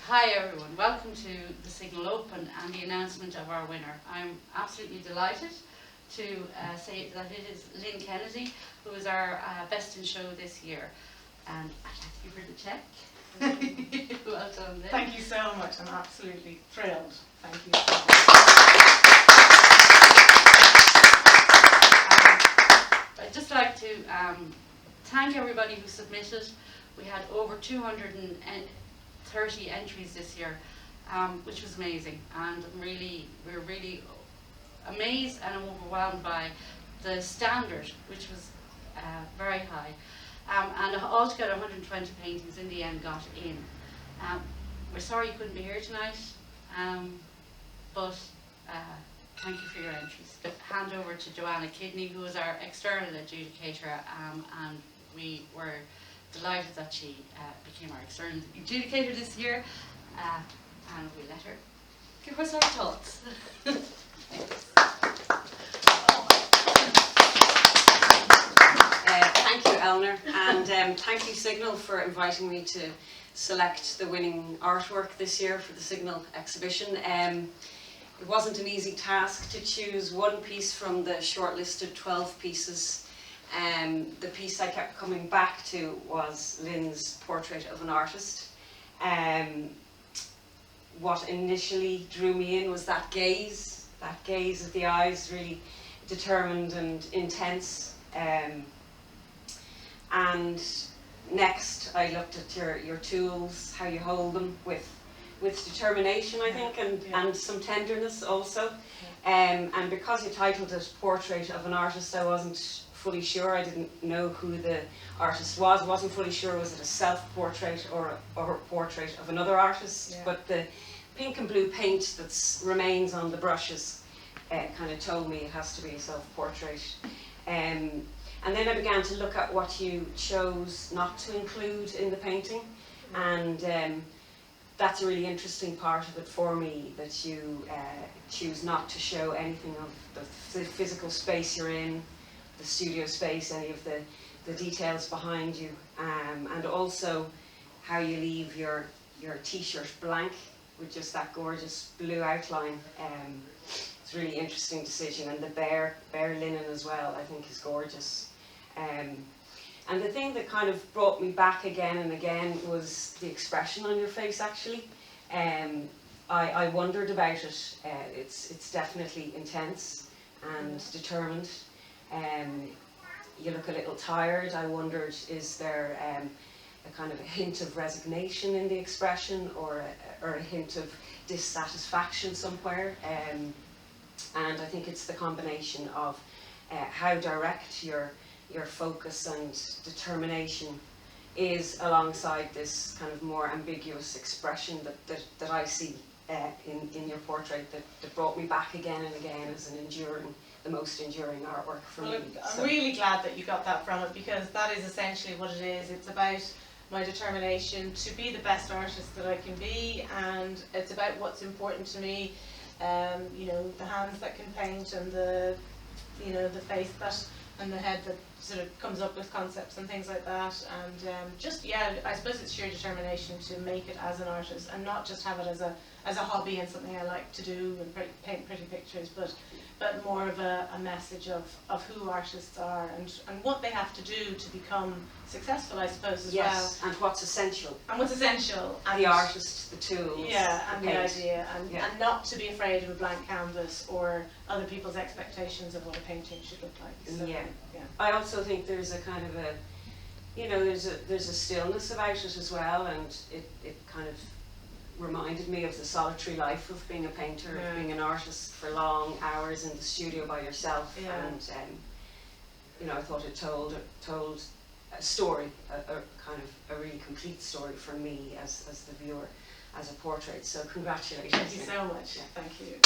Hi everyone, welcome to the Signal Open and the announcement of our winner. I'm absolutely delighted to say that it is Lynn Kennedy, who is our Best in Show this year. And I'd like to give her the check. Well done, Lynn. Thank you so much, I'm absolutely thrilled. Thank you so much. I'd just like to thank everybody who submitted. We had over 230 entries this year, which was amazing, and we're really amazed and overwhelmed by the standard, which was very high. And altogether 120 paintings in the end got in. We're sorry you couldn't be here tonight, but thank you for your entries. Hand over to Joanna Kidney, who is our external adjudicator, and we were delighted that she became our external adjudicator this year, and we let her give us our thoughts. Thank you, Eleanor, and thank you, Signal, for inviting me to select the winning artwork this year for the Signal exhibition. It wasn't an easy task to choose one piece from the shortlisted 12 pieces. The piece I kept coming back to was Lynn's portrait of an artist. What initially drew me in was that gaze of the eyes, really determined and intense. And next I looked at your tools, how you hold them with determination, I think, and some tenderness also. And because you titled it Portrait of an Artist, I wasn't fully sure. I didn't know who the artist was. I wasn't fully sure, was it a self-portrait or a portrait of another artist? Yeah. But the pink and blue paint that remains on the brushes kind of told me it has to be a self-portrait. And then I began to look at what you chose not to include in the painting, and that's a really interesting part of it for me, that you choose not to show anything of the physical space you're in, the studio space, any of the details behind you, and also how you leave your t-shirt blank with just that gorgeous blue outline. It's a really interesting decision, and the bare linen as well, I think, is gorgeous. And the thing that kind of brought me back again and again was the expression on your face, actually. I wondered about it. It's definitely intense and determined. You look a little tired. I wondered, is there a kind of a hint of resignation in the expression, or a hint of dissatisfaction somewhere? And I think it's the combination of how direct your focus and determination is alongside this kind of more ambiguous expression that I see in your portrait that brought me back again and again as the most enduring artwork for me. I'm really glad that you got that from it, because that is essentially what it is. It's about my determination to be the best artist that I can be, and it's about what's important to me. You know, the hands that can paint, and the face and the head that sort of comes up with concepts and things like that, and I suppose it's sheer determination to make it as an artist, and not just have it as a hobby and something I like to do and paint pretty pictures, but more of a message of who artists are and what they have to do to become successful, I suppose, as well. Yes, and what's essential. And what's essential. And the artist, the tools. Yeah, and the the idea, and not to be afraid of a blank canvas or other people's expectations of what a painting should look like. So, yeah. I also think there's a kind of there's a stillness about it as well, and it kind of reminded me of the solitary life of being a painter, of being an artist for long hours in the studio by yourself. And I thought it told a story, a kind of a really complete story for me as the viewer, as a portrait. So congratulations. Thank you so much. Thank you.